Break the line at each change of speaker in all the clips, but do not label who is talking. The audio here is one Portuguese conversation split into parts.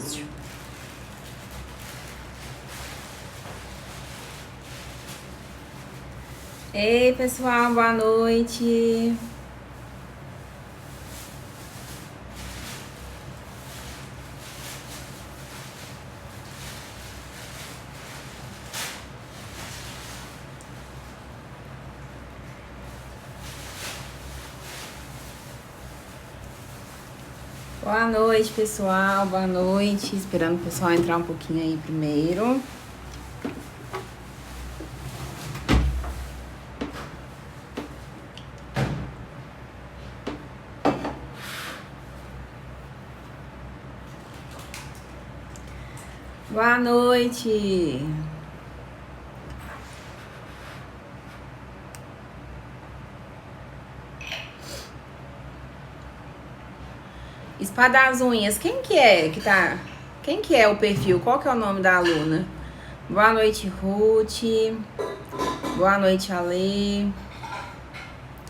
difícil. Ei, pessoal, boa noite. Boa noite, pessoal. Boa noite. Esperando o pessoal entrar um pouquinho aí primeiro. Boa noite. Espada das Unhas, quem que é que tá? Quem que é o perfil? Qual que é o nome da aluna? Boa noite, Ruth. Boa noite, Ale.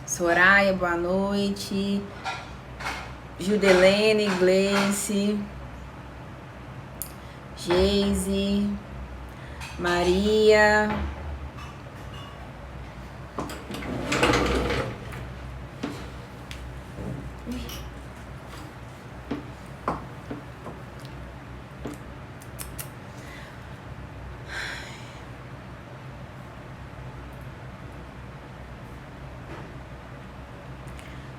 Soraya, boa noite. Judelene, Gleice. Geise. Maria.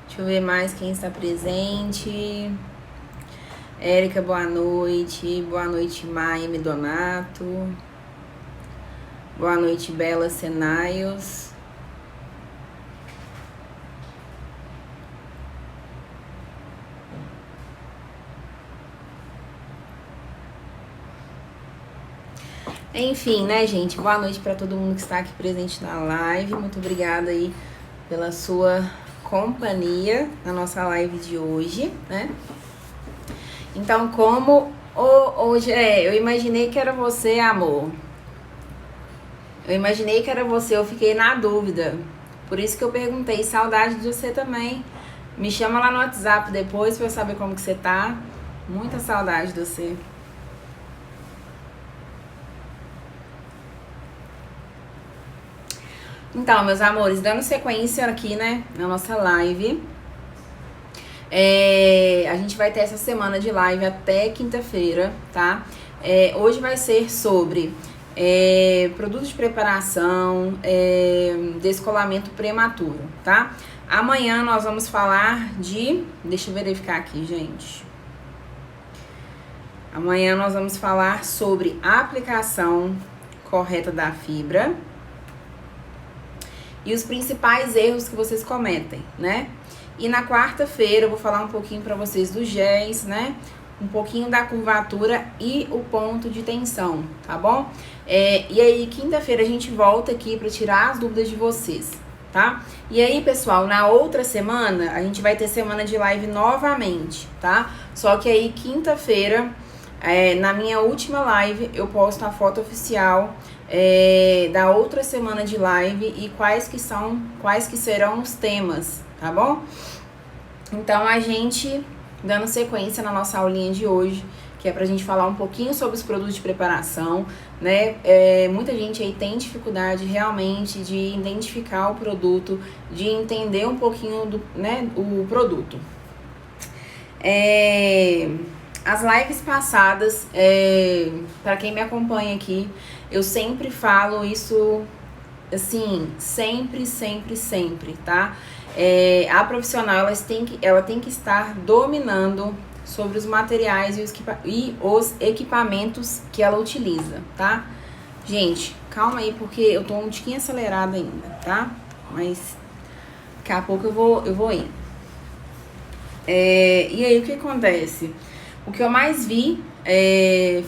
Deixa eu ver mais quem está presente. Érica, boa noite. Boa noite, Maia Medonato. Boa noite, Bela Senaios. Enfim, né, gente? Boa noite para todo mundo que está aqui presente na live. Muito obrigada aí pela sua companhia na nossa live de hoje, né? Então, como hoje eu imaginei que era você, amor. Eu imaginei que era você, eu fiquei na dúvida. Por isso que eu perguntei, saudade de você também. Me chama lá no WhatsApp depois pra eu saber como que você tá. Muita saudade de você. Então, meus amores, dando sequência aqui, né, na nossa live. A gente vai ter essa semana de live até quinta-feira, tá? Hoje vai ser sobre produtos de preparação, descolamento prematuro, tá? Amanhã nós vamos falar de... Deixa eu verificar aqui, gente. Amanhã nós vamos falar sobre a aplicação correta da fibra e os principais erros que vocês cometem, né? E na quarta-feira eu vou falar um pouquinho para vocês dos géis, né? Um pouquinho da curvatura e o ponto de tensão, tá bom? E aí, quinta-feira a gente volta aqui para tirar as dúvidas de vocês, tá? E aí, pessoal, na outra semana, a gente vai ter semana de live novamente, tá? Só que aí, quinta-feira, na minha última live, eu posto a foto oficial da outra semana de live e quais que serão os temas, tá bom? Então, a gente, dando sequência na nossa aulinha de hoje, que é pra gente falar um pouquinho sobre os produtos de preparação, né? Muita gente aí tem dificuldade realmente de identificar o produto, de entender um pouquinho o produto. As lives passadas, para quem me acompanha aqui, eu sempre falo isso, assim, sempre, tá? A profissional, ela tem que estar dominando sobre os materiais e os equipamentos que ela utiliza, tá? Gente, calma aí, porque eu tô um tiquinho acelerada ainda, tá? Mas daqui a pouco eu vou ir. E aí, o que acontece? O que eu mais vi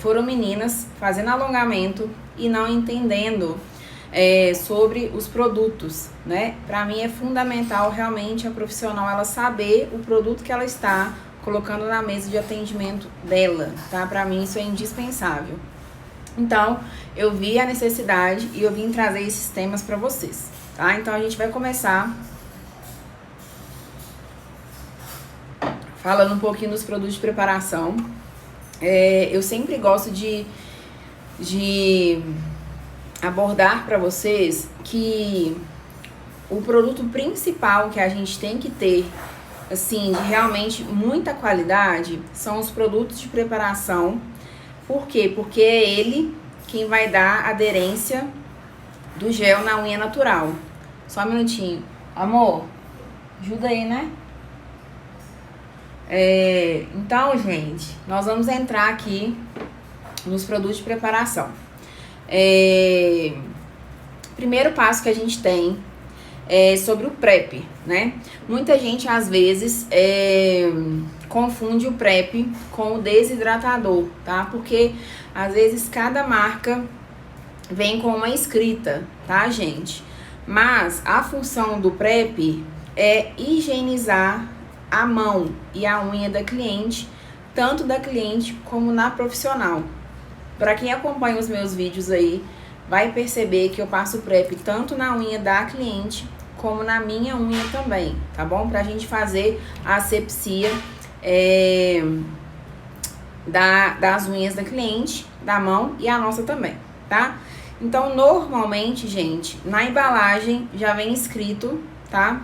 foram meninas fazendo alongamento e não entendendo sobre os produtos, né? Pra mim é fundamental realmente a profissional ela saber o produto que ela está colocando na mesa de atendimento dela, tá? Pra mim isso é indispensável. Então, eu vi a necessidade e eu vim trazer esses temas pra vocês, tá? Então, a gente vai começar falando um pouquinho dos produtos de preparação. eu sempre gosto de abordar para vocês que o produto principal que a gente tem que ter, assim, de realmente muita qualidade, são os produtos de preparação. Por quê? Porque é ele quem vai dar aderência do gel na unha natural. Só um minutinho. Amor, ajuda aí, né? Então, gente, nós vamos entrar aqui nos produtos de preparação. Primeiro passo que a gente tem é sobre o PrEP, né? Muita gente, às vezes, confunde o PrEP com o desidratador, tá? Porque, às vezes, cada marca vem com uma escrita, tá, gente? Mas a função do PrEP é higienizar a mão e a unha da cliente, tanto da cliente como na profissional. Para quem acompanha os meus vídeos aí, vai perceber que eu passo PrEP tanto na unha da cliente como na minha unha também, tá bom? Pra gente fazer a asepsia das unhas da cliente, da mão e a nossa também, tá? Então, normalmente, gente, na embalagem já vem escrito, tá?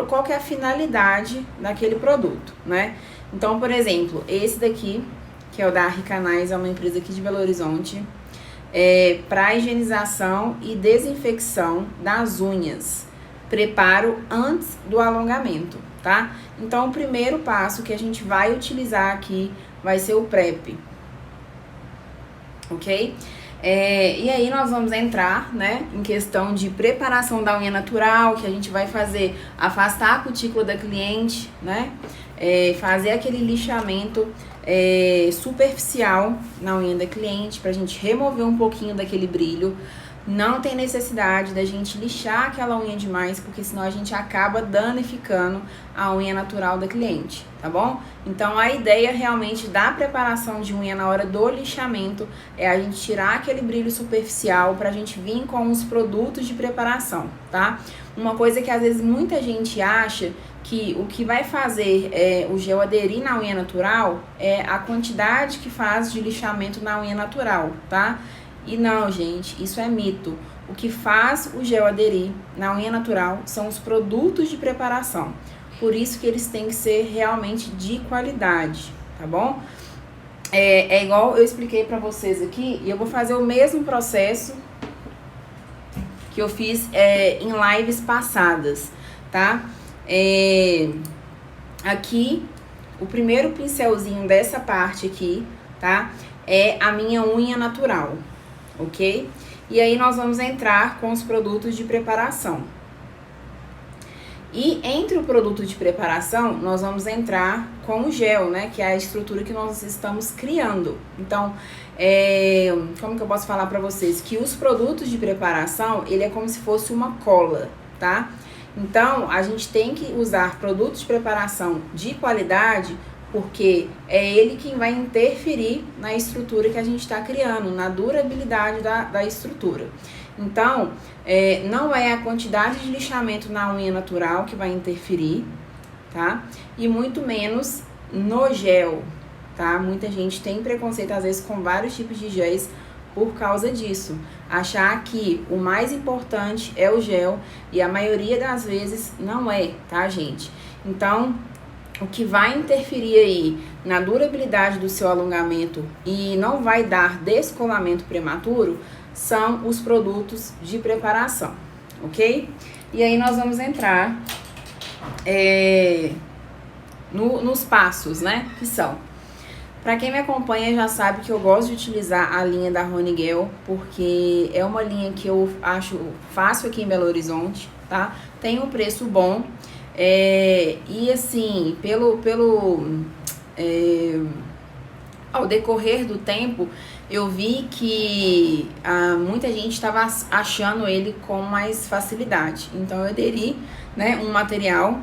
Qual que é a finalidade daquele produto, né? Então, por exemplo, esse daqui, que é o da Ricanais, é uma empresa aqui de Belo Horizonte, para higienização e desinfecção das unhas. Preparo antes do alongamento, tá? Então, o primeiro passo que a gente vai utilizar aqui vai ser o PrEP, ok? E aí nós vamos entrar, né, em questão de preparação da unha natural, que a gente vai fazer, afastar a cutícula da cliente, né, fazer aquele lixamento superficial na unha da cliente, pra gente remover um pouquinho daquele brilho. Não tem necessidade da gente lixar aquela unha demais, porque senão a gente acaba danificando a unha natural da cliente, tá bom? Então, a ideia realmente da preparação de unha na hora do lixamento é a gente tirar aquele brilho superficial pra gente vir com os produtos de preparação, tá? Uma coisa que às vezes muita gente acha que o que vai fazer o gel aderir na unha natural é a quantidade que faz de lixamento na unha natural, tá? E não, gente, isso é mito. O que faz o gel aderir na unha natural são os produtos de preparação. Por isso que eles têm que ser realmente de qualidade, tá bom? É igual eu expliquei pra vocês aqui, e eu vou fazer o mesmo processo que eu fiz em lives passadas, tá? Aqui, o primeiro pincelzinho dessa parte aqui, tá? É a minha unha natural, ok? E aí nós vamos entrar com os produtos de preparação. E entre o produto de preparação, nós vamos entrar com o gel, né? Que é a estrutura que nós estamos criando. Então, como que eu posso falar pra vocês? Que os produtos de preparação, ele é como se fosse uma cola, tá? Então, a gente tem que usar produtos de preparação de qualidade, porque é ele quem vai interferir na estrutura que a gente está criando, na durabilidade da estrutura. Então, não é a quantidade de lixamento na unha natural que vai interferir, tá? E muito menos no gel, tá? Muita gente tem preconceito, às vezes, com vários tipos de géis por causa disso. Achar que o mais importante é o gel e a maioria das vezes não é, tá, gente? Então, o que vai interferir aí na durabilidade do seu alongamento e não vai dar descolamento prematuro são os produtos de preparação, ok? E aí nós vamos entrar nos passos, né? Que são. Pra quem me acompanha já sabe que eu gosto de utilizar a linha da Honigel, porque é uma linha que eu acho fácil aqui em Belo Horizonte, tá? Tem um preço bom. E assim, ao decorrer do tempo, eu vi que muita gente estava achando ele com mais facilidade. Então, eu aderi, né, um material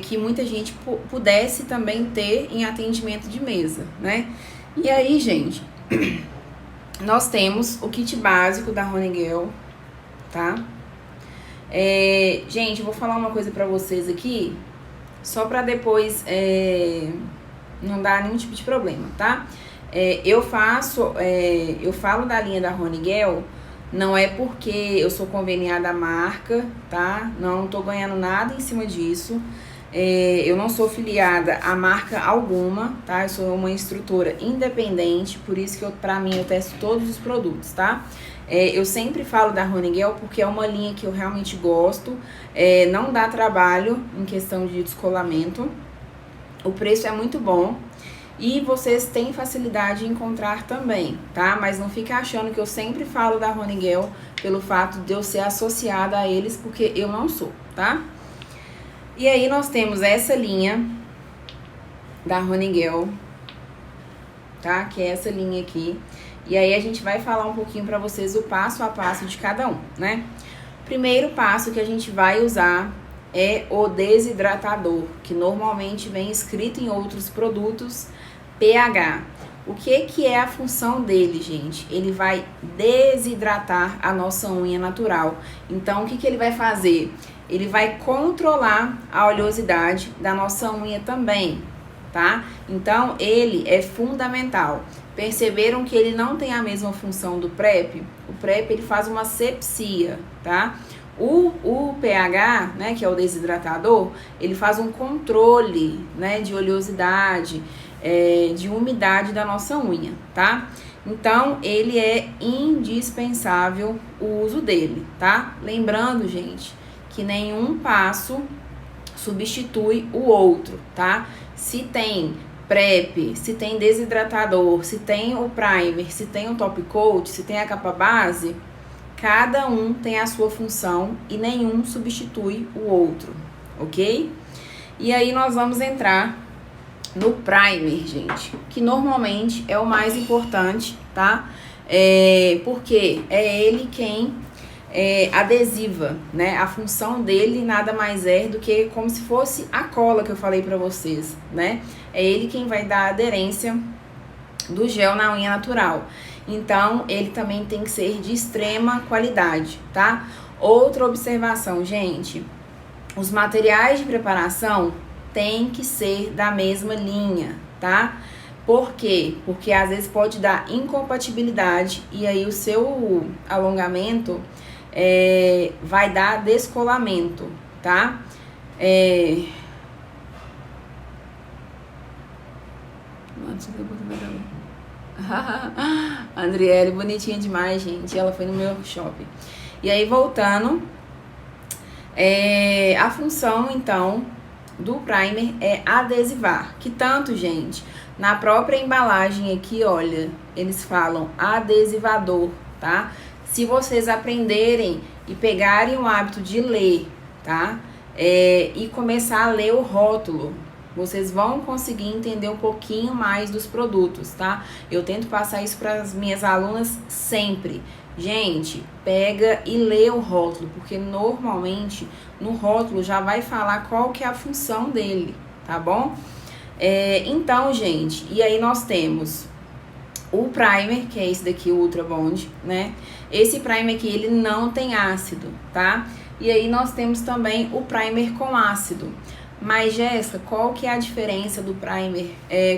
que muita gente pudesse também ter em atendimento de mesa, né? E aí, gente, nós temos o kit básico da Honigel, tá? Gente, eu vou falar uma coisa pra vocês aqui. só pra depois não dar nenhum tipo de problema, tá? Eu falo da linha da Honiguel, não é porque eu sou conveniada à marca, tá? Não tô ganhando nada em cima disso. Eu não sou filiada a marca alguma, tá? Eu sou uma instrutora independente, por isso que pra mim eu testo todos os produtos, tá? Eu sempre falo da Honiguel porque é uma linha que eu realmente gosto, não dá trabalho em questão de descolamento, o preço é muito bom. E vocês têm facilidade em encontrar também, tá? Mas não fica achando que eu sempre falo da Honiguel pelo fato de eu ser associada a eles, porque eu não sou, tá? E aí nós temos essa linha da Honiguel, tá? Que é essa linha aqui. E aí a gente vai falar um pouquinho pra vocês o passo a passo de cada um, né? Primeiro passo que a gente vai usar é o desidratador, que normalmente vem escrito em outros produtos, pH. O que é a função dele, gente? Ele vai desidratar a nossa unha natural. Então, o que ele vai fazer? Ele vai controlar a oleosidade da nossa unha também, tá? Então, ele é fundamental. Perceberam que ele não tem a mesma função do PrEP? O PrEP, ele faz uma asepsia, tá? O pH, né, que é o desidratador, ele faz um controle, né, de oleosidade, de umidade da nossa unha, tá? Então, ele é indispensável o uso dele, tá? Lembrando, gente, que nenhum passo substitui o outro, tá? Se tem PrEP, se tem desidratador, se tem o primer, se tem o top coat, se tem a capa base, cada um tem a sua função e nenhum substitui o outro, ok? E aí nós vamos entrar no primer, gente, que normalmente é o mais importante, tá? Porque é ele quem adesiva, né? A função dele nada mais é do que como se fosse a cola que eu falei pra vocês, né? É ele quem vai dar a aderência do gel na unha natural. Então, ele também tem que ser de extrema qualidade, tá? Outra observação, gente, os materiais de preparação têm que ser da mesma linha, tá? Por quê? Porque às vezes pode dar incompatibilidade e aí o seu alongamento vai dar descolamento, tá? Andriele, bonitinha demais, gente. Ela foi no meu workshop. E aí, voltando, a função, então, do primer é adesivar. Que tanto, gente, na própria embalagem aqui, olha, eles falam adesivador, tá? Se vocês aprenderem e pegarem o hábito de ler, tá? E começar a ler o rótulo, vocês vão conseguir entender um pouquinho mais dos produtos, tá? Eu tento passar isso para as minhas alunas sempre. Gente, pega e lê o rótulo, porque normalmente no rótulo já vai falar qual que é a função dele, tá bom? Então, gente, e aí nós temos o primer, que é esse daqui, o Ultra Bond, né? Esse primer aqui, ele não tem ácido, tá? E aí nós temos também o primer com ácido. Mas, Jéssica, qual que é a diferença do primer?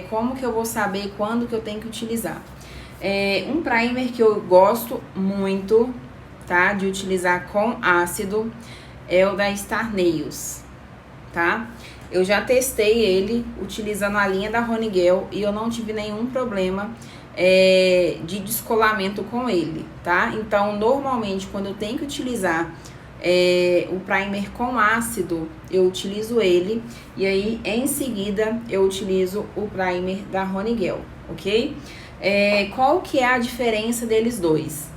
Como que eu vou saber quando que eu tenho que utilizar? Um primer que eu gosto muito, tá? De utilizar com ácido é o da Star Nails, tá? Eu já testei ele utilizando a linha da Honiguel e eu não tive nenhum problema de descolamento com ele, tá? Então, normalmente, quando eu tenho que utilizar o primer com ácido, eu utilizo ele. E aí, em seguida, eu utilizo o primer da Honiguel, ok? Qual que é a diferença deles dois?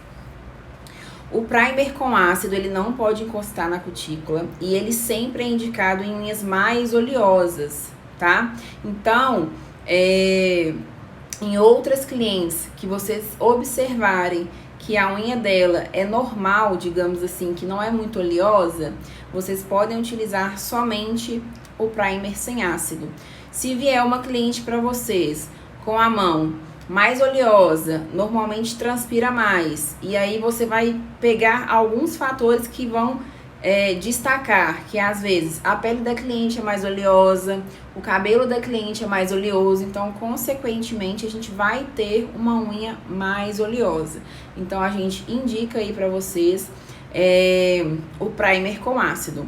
O primer com ácido, ele não pode encostar na cutícula e ele sempre é indicado em unhas mais oleosas, tá? Então, em outras clientes que vocês observarem que a unha dela é normal, digamos assim, que não é muito oleosa, vocês podem utilizar somente o primer sem ácido. Se vier uma cliente para vocês com a mão mais oleosa, normalmente transpira mais, e aí você vai pegar alguns fatores que vão destacar que às vezes a pele da cliente é mais oleosa, o cabelo da cliente é mais oleoso, então consequentemente a gente vai ter uma unha mais oleosa. Então a gente indica aí para vocês o primer com ácido.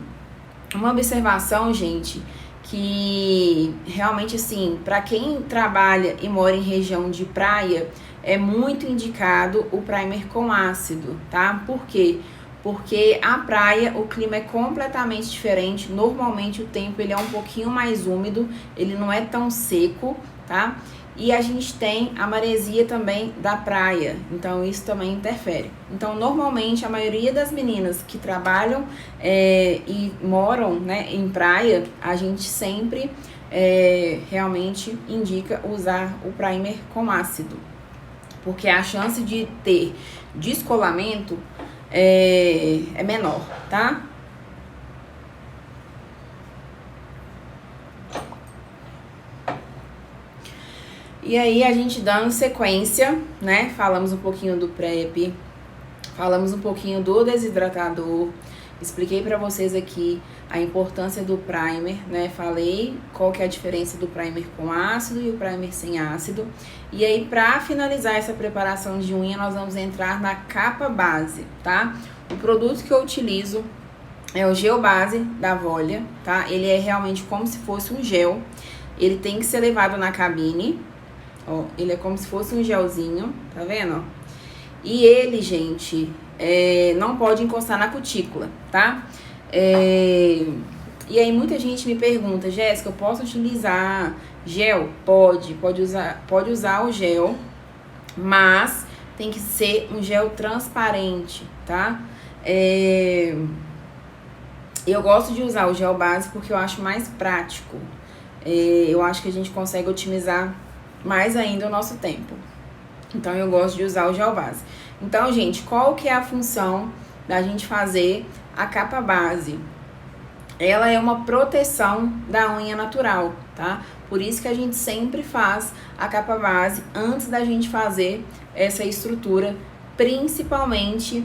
Uma observação, gente, que realmente assim, para quem trabalha e mora em região de praia, é muito indicado o primer com ácido, tá? Por quê? Porque a praia, o clima é completamente diferente. Normalmente o tempo ele é um pouquinho mais úmido, ele não é tão seco, tá? E a gente tem a maresia também da praia, então isso também interfere. Então, normalmente, a maioria das meninas que trabalham e moram, né, em praia, a gente sempre realmente indica usar o primer com ácido. Porque a chance de ter descolamento é menor, tá? E aí, a gente dando sequência, né? Falamos um pouquinho do PrEP, falamos um pouquinho do desidratador, expliquei pra vocês aqui a importância do primer, né? Falei qual que é a diferença do primer com ácido e o primer sem ácido. E aí, pra finalizar essa preparação de unha, nós vamos entrar na capa base, tá? O produto que eu utilizo é o gel base da Volia, tá? Ele é realmente como se fosse um gel. Ele tem que ser levado na cabine. Ó, ele é como se fosse um gelzinho, tá vendo? E ele, gente, não pode encostar na cutícula, tá? E aí muita gente me pergunta, Jéssica, eu posso utilizar gel? Pode usar o gel, mas tem que ser um gel transparente, tá? Eu gosto de usar o gel base porque eu acho mais prático. Eu acho que a gente consegue otimizar mais ainda o nosso tempo. Então, eu gosto de usar o gel base. Então, gente, qual que é a função da gente fazer a capa base? Ela é uma proteção da unha natural, tá? Por isso que a gente sempre faz a capa base antes da gente fazer essa estrutura, principalmente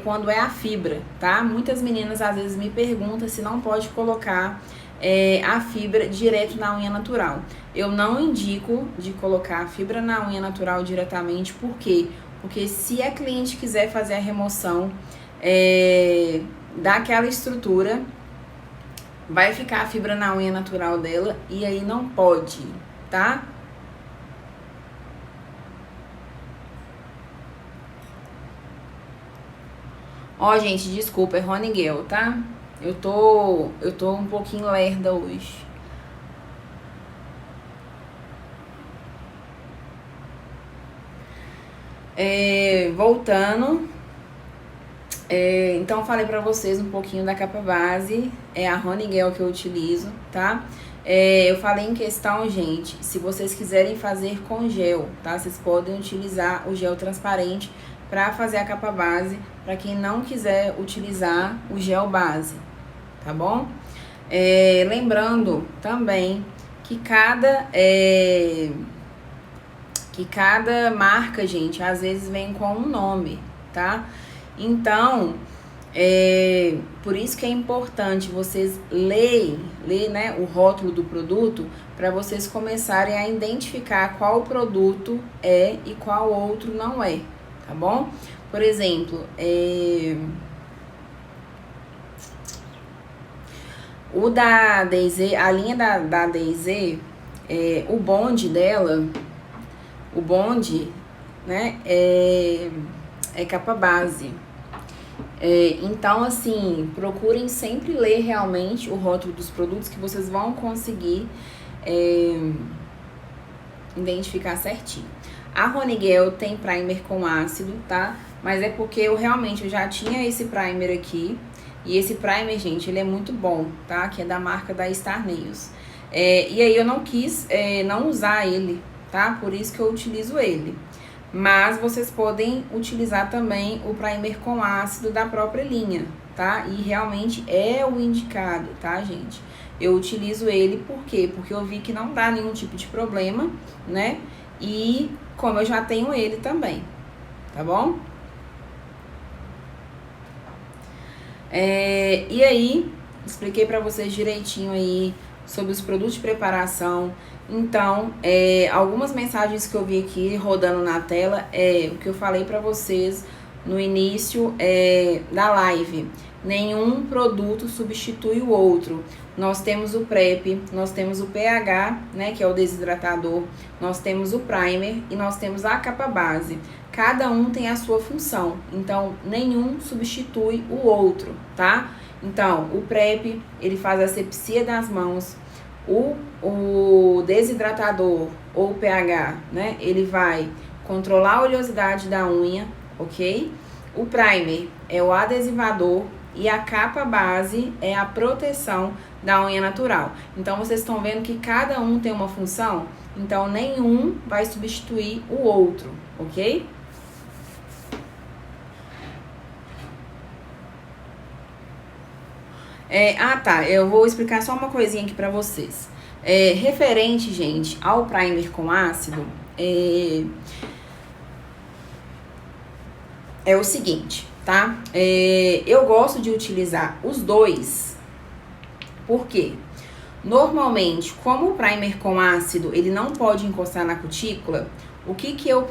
quando é a fibra, tá? Muitas meninas às vezes me perguntam se não pode colocar a fibra direto na unha natural. Eu não indico de colocar a fibra na unha natural diretamente, por quê? Porque se a cliente quiser fazer a remoção daquela estrutura, vai ficar a fibra na unha natural dela e aí não pode, tá? Ó, gente, desculpa, é Roniguel, tá? Eu tô um pouquinho lerda hoje. Voltando, então eu falei pra vocês um pouquinho da capa base, é a Roniguel que eu utilizo, tá? Eu falei em questão, gente, se vocês quiserem fazer com gel, tá? Vocês podem utilizar o gel transparente pra fazer a capa base, pra quem não quiser utilizar o gel base, tá bom? Lembrando também que cada marca, gente, às vezes vem com um nome, tá? Então, por isso que é importante vocês ler, né, o rótulo do produto, para vocês começarem a identificar qual produto é e qual outro não é, tá bom? Por exemplo, o da DayZ, a linha da DayZ, o bonde dela, né, é capa base. Então, assim, procurem sempre ler realmente o rótulo dos produtos que vocês vão conseguir identificar certinho. A Roniguel tem primer com ácido, tá? Mas é porque eu já tinha esse primer aqui. E esse primer, gente, ele é muito bom, tá? Que é da marca da Star Nails. E aí eu não quis não usar ele, tá? Por isso que eu utilizo ele. Mas vocês podem utilizar também o primer com ácido da própria linha, tá? E realmente é o indicado, tá, gente? Eu utilizo ele por quê? Porque eu vi que não dá nenhum tipo de problema, né? E como eu já tenho ele também, tá bom? E aí, expliquei pra vocês direitinho aí sobre os produtos de preparação. Então, algumas mensagens que eu vi aqui rodando na tela o que eu falei pra vocês no início da live. Nenhum produto substitui o outro. Nós temos o PrEP, nós temos o pH, né, que é o desidratador, nós temos o primer e nós temos a capa base. Cada um tem a sua função, então nenhum substitui o outro, tá? Então, o PrEP, ele faz a asepsia das mãos, o desidratador ou o pH, né, ele vai controlar a oleosidade da unha, ok? O primer é o adesivador e a capa base é a proteção da unha natural. Então, vocês estão vendo que cada um tem uma função, então nenhum vai substituir o outro, ok? Tá, eu vou explicar só uma coisinha aqui pra vocês. Referente, gente, ao primer com ácido, é o seguinte, tá? Eu gosto de utilizar os dois, porque normalmente, como o primer com ácido, ele não pode encostar na cutícula, o que eu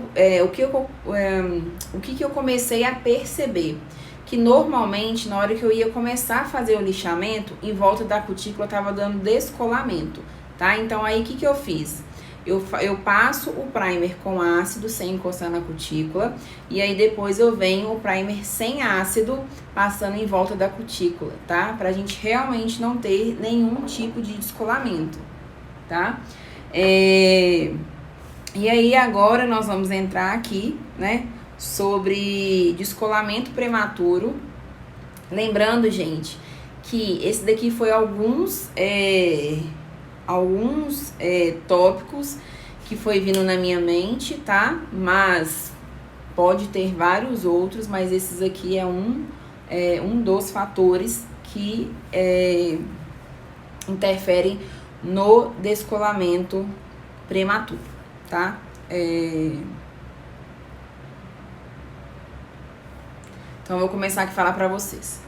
comecei a perceber? Que normalmente, na hora que eu ia começar a fazer o lixamento, em volta da cutícula tava dando descolamento, tá? Então, aí, o que eu fiz? Eu passo o primer com ácido sem encostar na cutícula, e aí depois eu venho o primer sem ácido passando em volta da cutícula, tá? Pra gente realmente não ter nenhum tipo de descolamento, tá? E aí agora nós vamos entrar aqui, né, sobre descolamento prematuro. Lembrando, gente, que esse daqui foi alguns tópicos que foi vindo na minha mente, tá? Mas pode ter vários outros, mas esses aqui é um dos fatores que interferem no descolamento prematuro, tá? Então, eu vou começar aqui a falar pra vocês.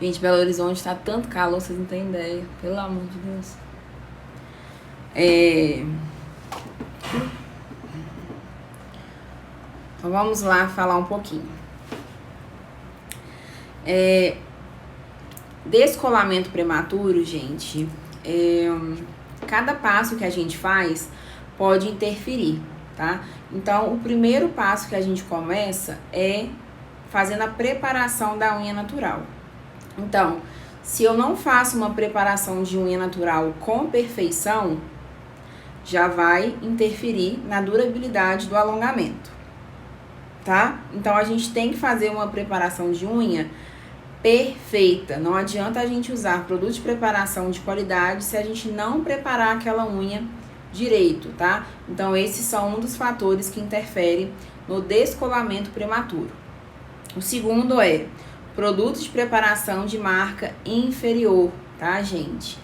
Gente, Belo Horizonte tá tanto calor, vocês não têm ideia. Pelo amor de Deus. Então, vamos lá falar um pouquinho. Descolamento prematuro, gente, cada passo que a gente faz pode interferir, tá? Então, o primeiro passo que a gente começa é fazendo a preparação da unha natural. Então, se eu não faço uma preparação de unha natural com perfeição, já vai interferir na durabilidade do alongamento, tá? Então, a gente tem que fazer uma preparação de unha perfeita. Não adianta a gente usar produto de preparação de qualidade se a gente não preparar aquela unha direito, tá? Então, esses são um dos fatores que interferem no descolamento prematuro. O segundo é produto de preparação de marca inferior, tá, gente?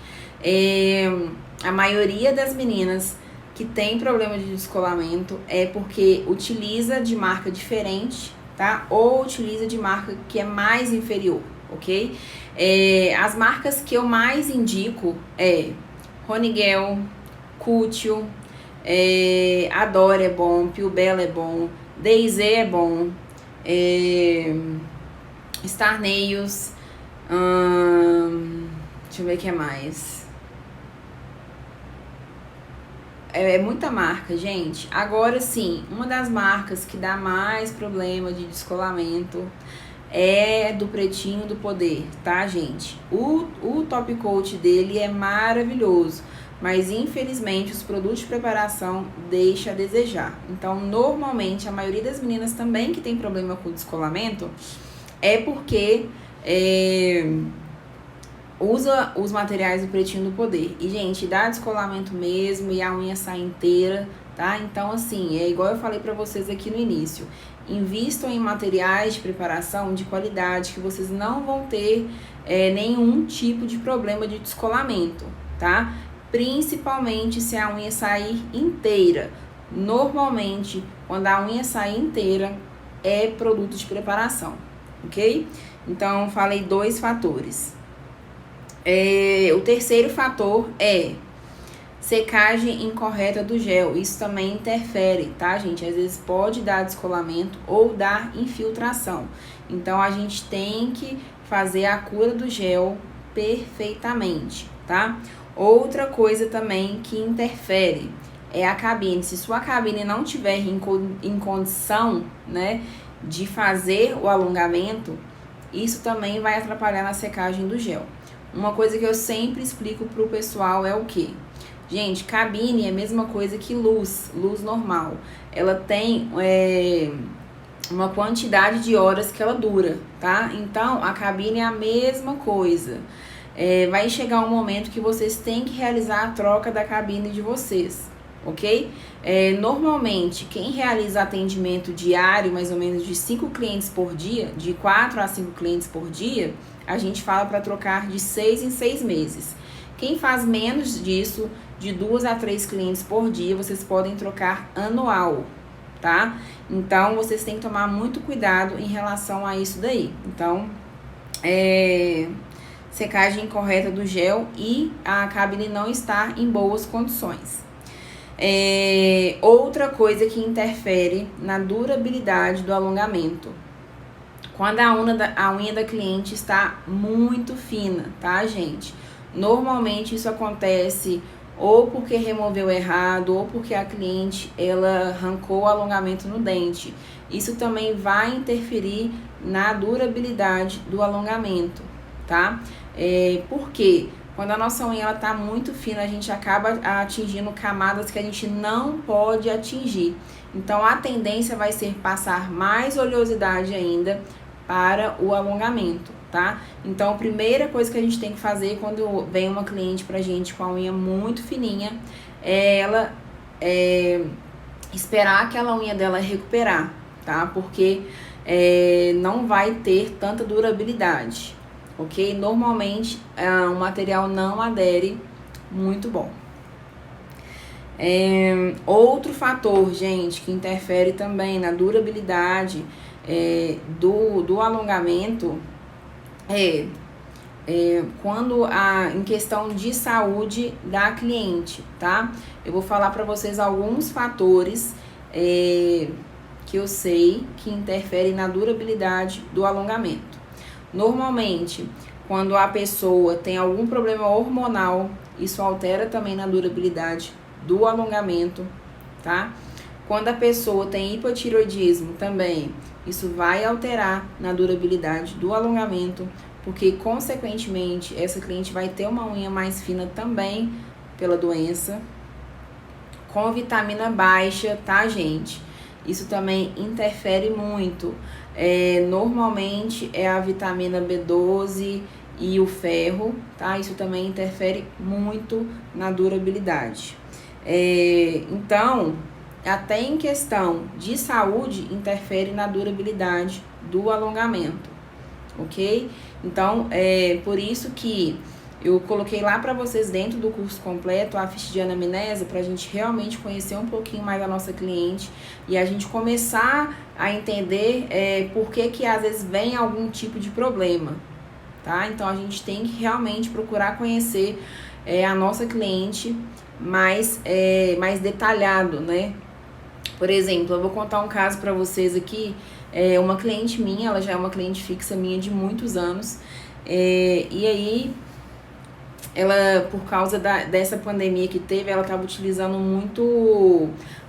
A maioria das meninas que tem problema de descolamento é porque utiliza de marca diferente, tá? Ou utiliza de marca que é mais inferior, ok? As marcas que eu mais indico Honigel, Cútil, Adore é bom, Piubella é bom, Daisy é bom, Star Nails, deixa eu ver o que é mais. Muita marca, gente. Agora sim, uma das marcas que dá mais problema de descolamento é do Pretinho do Poder, tá, gente? O top coat dele é maravilhoso, mas infelizmente os produtos de preparação deixam a desejar. Então, normalmente, a maioria das meninas também que tem problema com descolamento é porque usa os materiais do Pretinho do Poder. E, gente, dá descolamento mesmo e a unha sai inteira, tá? Então, assim, é igual eu falei pra vocês aqui no início. Invistam em materiais de preparação de qualidade, que vocês não vão ter nenhum tipo de problema de descolamento, tá? principalmente se a unha sair inteira. Normalmente, quando a unha sair inteira, é produto de preparação, ok? Então, falei 2 fatores. O terceiro fator é secagem incorreta do gel. Isso também interfere, tá, gente? Às vezes pode dar descolamento ou dar infiltração. Então, a gente tem que fazer a cura do gel perfeitamente, tá? Outra coisa também que interfere é a cabine. Se sua cabine não tiver em condição, né, de fazer o alongamento, isso também vai atrapalhar na secagem do gel. Uma coisa que eu sempre explico pro pessoal é o quê? Gente, cabine é a mesma coisa que luz normal. Ela tem uma quantidade de horas que ela dura, tá? Então, a cabine é a mesma coisa. Vai chegar um momento que vocês têm que realizar a troca da cabine de vocês, ok? Normalmente, quem realiza atendimento diário, mais ou menos de 5 clientes por dia, de 4 a 5 clientes por dia, a gente fala para trocar de 6 em 6 meses. Quem faz menos disso, de 2 a 3 clientes por dia, vocês podem trocar anual, tá? Então, vocês têm que tomar muito cuidado em relação a isso daí. Então, secagem incorreta do gel e a cabine não está em boas condições. Outra coisa que interfere na durabilidade do alongamento, quando a unha da cliente está muito fina, tá, gente? Normalmente isso acontece ou porque removeu errado, ou porque a cliente ela arrancou o alongamento no dente. Isso também vai interferir na durabilidade do alongamento, tá? Porque quando a nossa unha ela tá muito fina, a gente acaba atingindo camadas que a gente não pode atingir. Então, a tendência vai ser passar mais oleosidade ainda para o alongamento, tá? Então, a primeira coisa que a gente tem que fazer quando vem uma cliente pra gente com a unha muito fininha, é ela esperar aquela unha dela recuperar, tá? Porque não vai ter tanta durabilidade, ok? Normalmente, o material não adere muito bom. Outro fator, gente, que interfere também na durabilidade do alongamento quando em questão de saúde da cliente, tá? Eu vou falar para vocês alguns fatores que eu sei que interferem na durabilidade do alongamento. Normalmente, quando a pessoa tem algum problema hormonal, isso altera também na durabilidade do alongamento, tá? Quando a pessoa tem hipotireoidismo também, isso vai alterar na durabilidade do alongamento, porque, consequentemente, essa cliente vai ter uma unha mais fina também pela doença. Com vitamina baixa, tá, gente? Isso também interfere muito. Normalmente é a vitamina B12 e o ferro, tá? Isso também interfere muito na durabilidade. Então, até em questão de saúde, interfere na durabilidade do alongamento, ok? Então, por isso que eu coloquei lá para vocês dentro do curso completo a ficha de anamnese, para a gente realmente conhecer um pouquinho mais a nossa cliente e a gente começar a entender por que às vezes vem algum tipo de problema, tá? Então, a gente tem que realmente procurar conhecer a nossa cliente mais detalhado, né? Por exemplo, eu vou contar um caso para vocês aqui. Uma cliente minha, ela já é uma cliente fixa minha de muitos anos, e aí ela, por causa dessa pandemia que teve, ela estava utilizando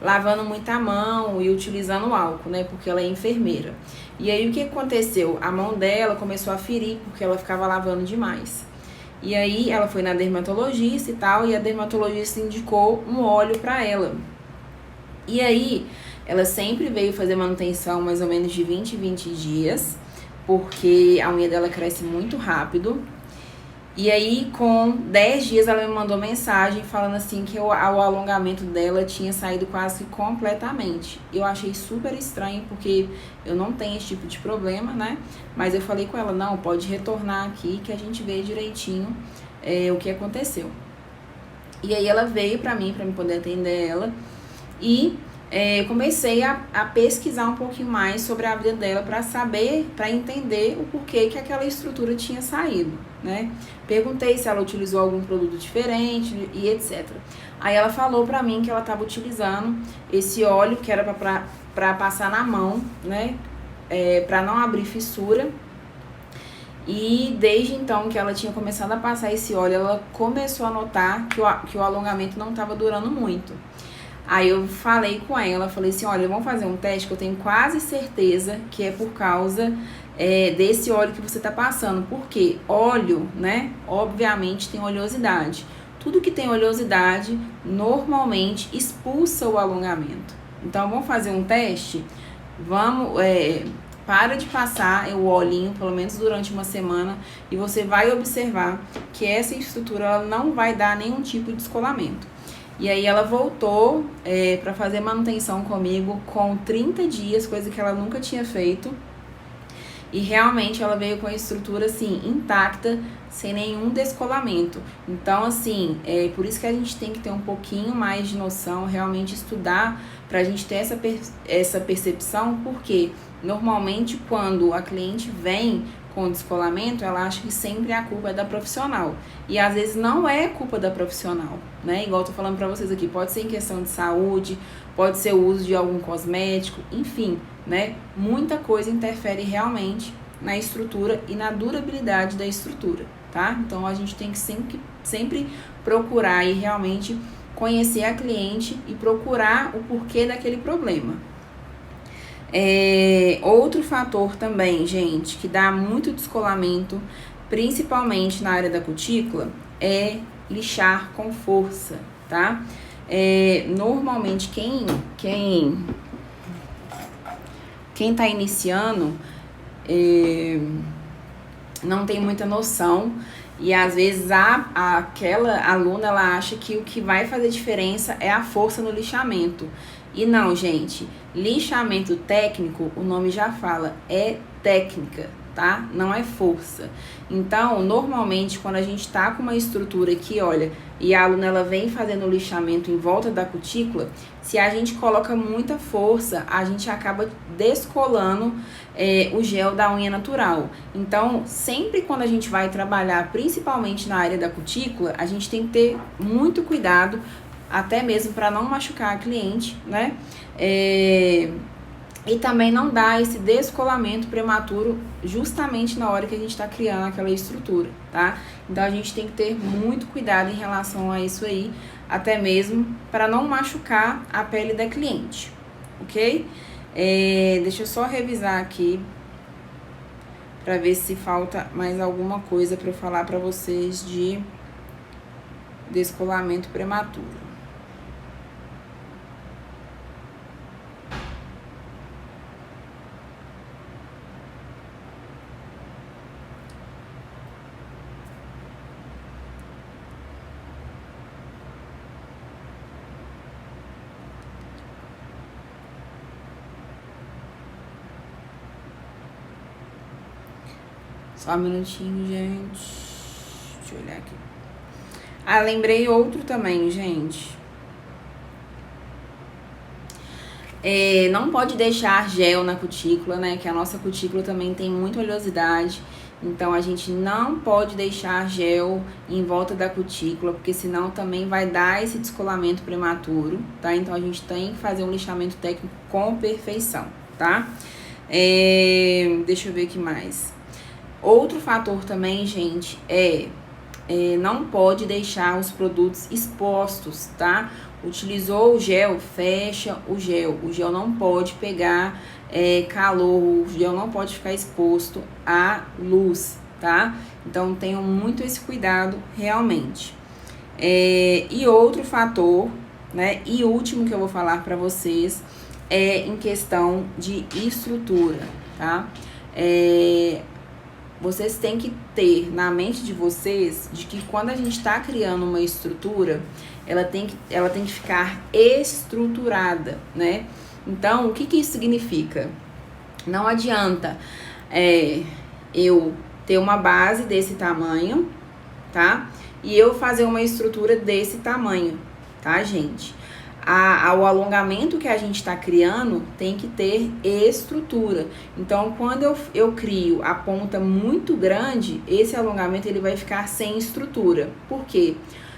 lavando muita mão e utilizando álcool, né, porque ela é enfermeira. E aí o que aconteceu? A mão dela começou a ferir porque ela ficava lavando demais. E aí ela foi na dermatologista e tal, e a dermatologista indicou um óleo para ela. E aí, ela sempre veio fazer manutenção mais ou menos de 20 em 20 dias, porque a unha dela cresce muito rápido. E aí, com 10 dias, ela me mandou mensagem falando assim que o alongamento dela tinha saído quase completamente. Eu achei super estranho, porque eu não tenho esse tipo de problema, né? Mas eu falei com ela, não, pode retornar aqui que a gente vê direitinho o que aconteceu. E aí ela veio pra mim poder atender ela. E comecei a pesquisar um pouquinho mais sobre a vida dela para saber, para entender o porquê que aquela estrutura tinha saído, né? Perguntei se ela utilizou algum produto diferente e etc. Aí ela falou para mim que ela estava utilizando esse óleo que era para passar na mão, né? Para não abrir fissura. E desde então que ela tinha começado a passar esse óleo, ela começou a notar que o alongamento não estava durando muito. Aí eu falei com ela, falei assim, olha, vamos fazer um teste que eu tenho quase certeza que é por causa desse óleo que você tá passando. Porque óleo, né, obviamente tem oleosidade. Tudo que tem oleosidade, normalmente expulsa o alongamento. Então, vamos fazer um teste? Vamos, para de passar o olhinho, pelo menos durante uma semana, e você vai observar que essa estrutura ela não vai dar nenhum tipo de descolamento. E aí ela voltou para fazer manutenção comigo com 30 dias, coisa que ela nunca tinha feito. E realmente ela veio com a estrutura assim, intacta, sem nenhum descolamento. Então assim, por isso que a gente tem que ter um pouquinho mais de noção, realmente estudar pra gente ter essa percepção, porque normalmente quando a cliente vem com descolamento, ela acha que sempre a culpa é da profissional. E às vezes não é culpa da profissional, né? Igual eu tô falando pra vocês aqui, pode ser em questão de saúde, pode ser o uso de algum cosmético, enfim, né? Muita coisa interfere realmente na estrutura e na durabilidade da estrutura, tá? Então a gente tem que sempre procurar e realmente conhecer a cliente e procurar o porquê daquele problema. Outro fator também, gente, que dá muito descolamento, principalmente na área da cutícula, é lixar com força, tá? Normalmente quem tá iniciando não tem muita noção e às vezes aquela aluna ela acha que o que vai fazer diferença é a força no lixamento. E não, gente, lixamento técnico, o nome já fala, é técnica, tá? Não é força. Então, normalmente, quando a gente tá com uma estrutura aqui, olha, e a aluna ela vem fazendo o lixamento em volta da cutícula, se a gente coloca muita força, a gente acaba descolando o gel da unha natural. Então, sempre quando a gente vai trabalhar, principalmente na área da cutícula, a gente tem que ter muito cuidado, até mesmo para não machucar a cliente, né? E também não dar esse descolamento prematuro justamente na hora que a gente está criando aquela estrutura, tá? Então a gente tem que ter muito cuidado em relação a isso aí, até mesmo para não machucar a pele da cliente, ok? Deixa eu só revisar aqui para ver se falta mais alguma coisa para eu falar para vocês de descolamento prematuro. Só um minutinho, gente. Deixa eu olhar aqui. Lembrei outro também, gente. Não pode deixar gel na cutícula, né? Que a nossa cutícula também tem muita oleosidade. Então, a gente não pode deixar gel em volta da cutícula, porque senão também vai dar esse descolamento prematuro, tá? Então, a gente tem que fazer um lixamento técnico com perfeição, tá? Deixa eu ver o que mais. Outro fator também, gente, não pode deixar os produtos expostos, tá? Utilizou o gel, fecha o gel. O gel não pode pegar calor, o gel não pode ficar exposto à luz, tá? Então, tenham muito esse cuidado realmente. E outro fator, né, e último que eu vou falar para vocês é em questão de estrutura, tá? Vocês têm que ter na mente de vocês de que quando a gente está criando uma estrutura, ela tem que ficar estruturada, né? Então, o que isso significa? Não adianta eu ter uma base desse tamanho tá? E eu fazer uma estrutura desse tamanho, tá, gente? O alongamento que a gente está criando tem que ter estrutura. Então, quando eu crio a ponta muito grande, esse alongamento ele vai ficar sem estrutura. Por quê?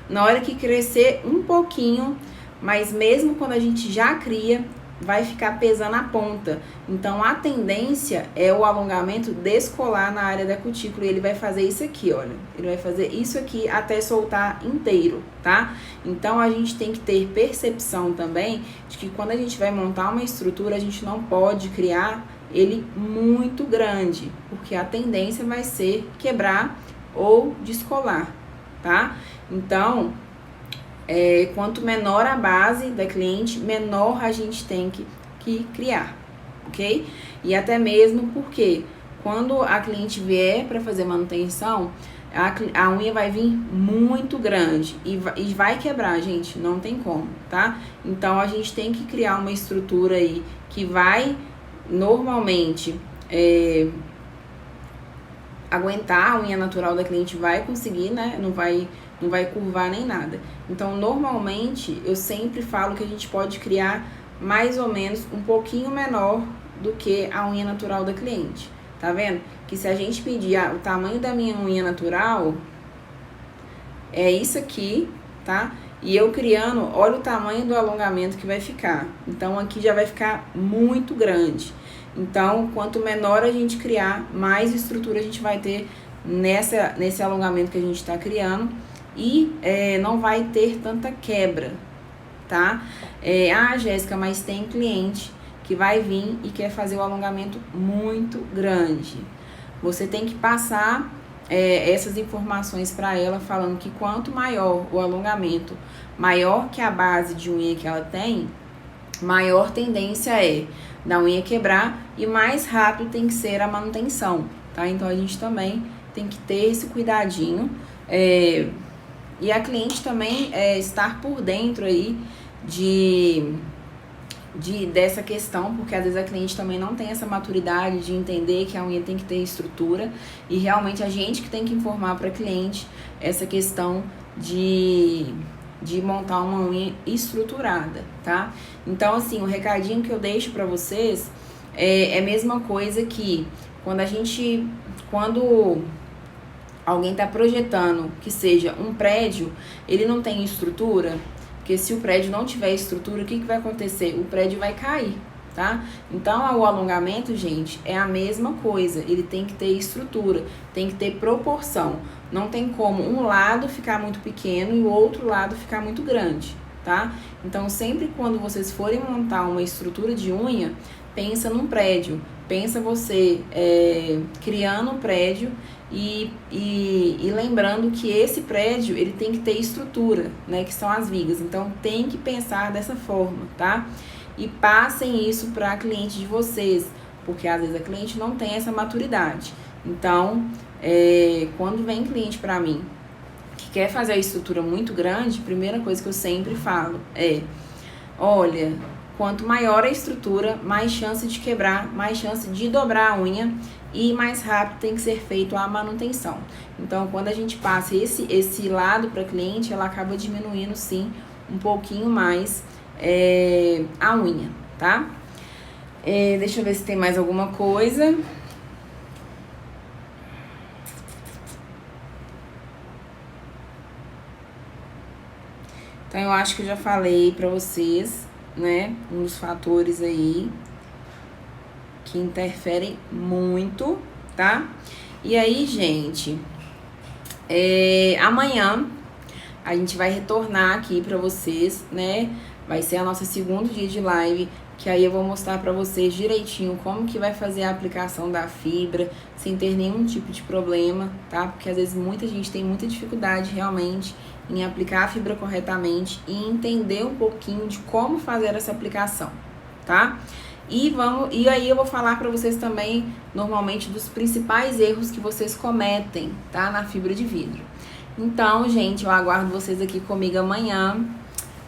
Na hora que crescer um pouquinho, mas mesmo quando a gente já cria, vai ficar pesando a ponta. Então, a tendência é o alongamento descolar na área da cutícula. E ele vai fazer isso aqui, olha. Ele vai fazer isso aqui até soltar inteiro, tá? Então, a gente tem que ter percepção também de que quando a gente vai montar uma estrutura, a gente não pode criar ele muito grande, porque a tendência vai ser quebrar ou descolar, tá? Então, quanto menor a base da cliente, menor a gente tem que criar, ok? E até mesmo porque quando a cliente vier para fazer manutenção, a unha vai vir muito grande e vai quebrar, gente, não tem como, tá? Então, a gente tem que criar uma estrutura aí que vai, normalmente, aguentar, a unha natural da cliente vai conseguir, né? Não vai curvar nem nada. Então, normalmente, eu sempre falo que a gente pode criar mais ou menos um pouquinho menor do que a unha natural da cliente. Tá vendo? Que se a gente pedir o tamanho da minha unha natural, é isso aqui, tá? E eu criando, olha o tamanho do alongamento que vai ficar. Então, aqui já vai ficar muito grande. Então, quanto menor a gente criar, mais estrutura a gente vai ter nesse alongamento que a gente está criando. E não vai ter tanta quebra, tá? Jéssica, mas tem cliente que vai vir e quer fazer o alongamento muito grande. Você tem que passar essas informações para ela, falando que quanto maior o alongamento, maior que a base de unha que ela tem, maior tendência da unha quebrar e mais rápido tem que ser a manutenção, tá? Então, a gente também tem que ter esse cuidadinho. E a cliente também estar por dentro aí dessa questão, porque às vezes a cliente também não tem essa maturidade de entender que a unha tem que ter estrutura, e realmente a gente que tem que informar para a cliente essa questão de montar uma unha estruturada, tá? Então, assim, o recadinho que eu deixo para vocês é a mesma coisa que quando alguém está projetando que seja um prédio, ele não tem estrutura, porque se o prédio não tiver estrutura, o que vai acontecer? O prédio vai cair, tá? Então, o alongamento, gente, é a mesma coisa, ele tem que ter estrutura, tem que ter proporção. Não tem como um lado ficar muito pequeno e o outro lado ficar muito grande, tá? Então, sempre quando vocês forem montar uma estrutura de unha, pensa num prédio, pensa você criando um prédio e lembrando que esse prédio, ele tem que ter estrutura, né, que são as vigas. Então, tem que pensar dessa forma, tá? E passem isso para a cliente de vocês, porque às vezes a cliente não tem essa maturidade. Então, quando vem cliente para mim que quer fazer a estrutura muito grande, a primeira coisa que eu sempre falo olha, quanto maior a estrutura, mais chance de quebrar, mais chance de dobrar a unha e mais rápido tem que ser feito a manutenção. Então, quando a gente passa esse lado para a cliente, ela acaba diminuindo, sim, um pouquinho mais a unha, tá? Deixa eu ver se tem mais alguma coisa. Então, eu acho que eu já falei para vocês, né, um dos fatores aí que interferem muito, tá? E aí, gente, amanhã a gente vai retornar aqui pra vocês, né? Vai ser a nossa segundo dia de live, que aí eu vou mostrar pra vocês direitinho como que vai fazer a aplicação da fibra, sem ter nenhum tipo de problema, tá? Porque às vezes muita gente tem muita dificuldade realmente em aplicar a fibra corretamente e entender um pouquinho de como fazer essa aplicação, tá? E aí eu vou falar para vocês também, normalmente, dos principais erros que vocês cometem, tá? Na fibra de vidro. Então, gente, eu aguardo vocês aqui comigo amanhã.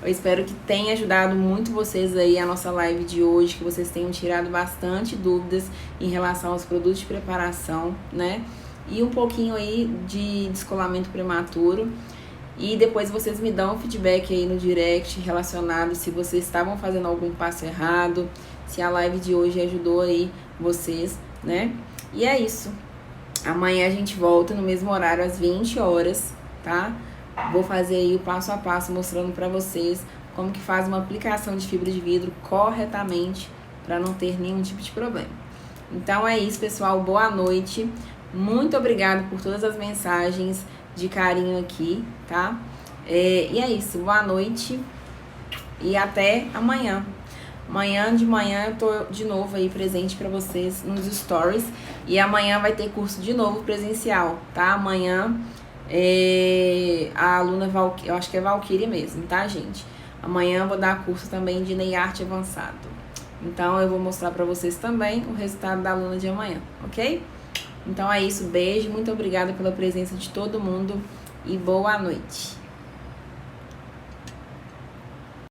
Eu espero que tenha ajudado muito vocês aí a nossa live de hoje, que vocês tenham tirado bastante dúvidas em relação aos produtos de preparação, né? e um pouquinho aí de descolamento prematuro. E depois vocês me dão um feedback aí no direct relacionado se vocês estavam fazendo algum passo errado, se a live de hoje ajudou aí vocês, né? E é isso. Amanhã a gente volta no mesmo horário às 20 horas, tá? Vou fazer aí o passo a passo mostrando pra vocês como que faz uma aplicação de fibra de vidro corretamente para não ter nenhum tipo de problema. Então é isso, pessoal. Boa noite. Muito obrigada por todas as mensagens de carinho aqui, tá? E é isso. Boa noite e até amanhã. Amanhã de manhã eu tô de novo aí presente para vocês nos stories. E amanhã vai ter curso de novo presencial, tá? Amanhã a aluna Valkyrie, eu acho que é Valkyrie mesmo, tá, gente? Amanhã eu vou dar curso também de NEIART avançado. Então eu vou mostrar para vocês também o resultado da aluna de amanhã, ok? Então é isso, beijo, muito obrigada pela presença de todo mundo e boa noite.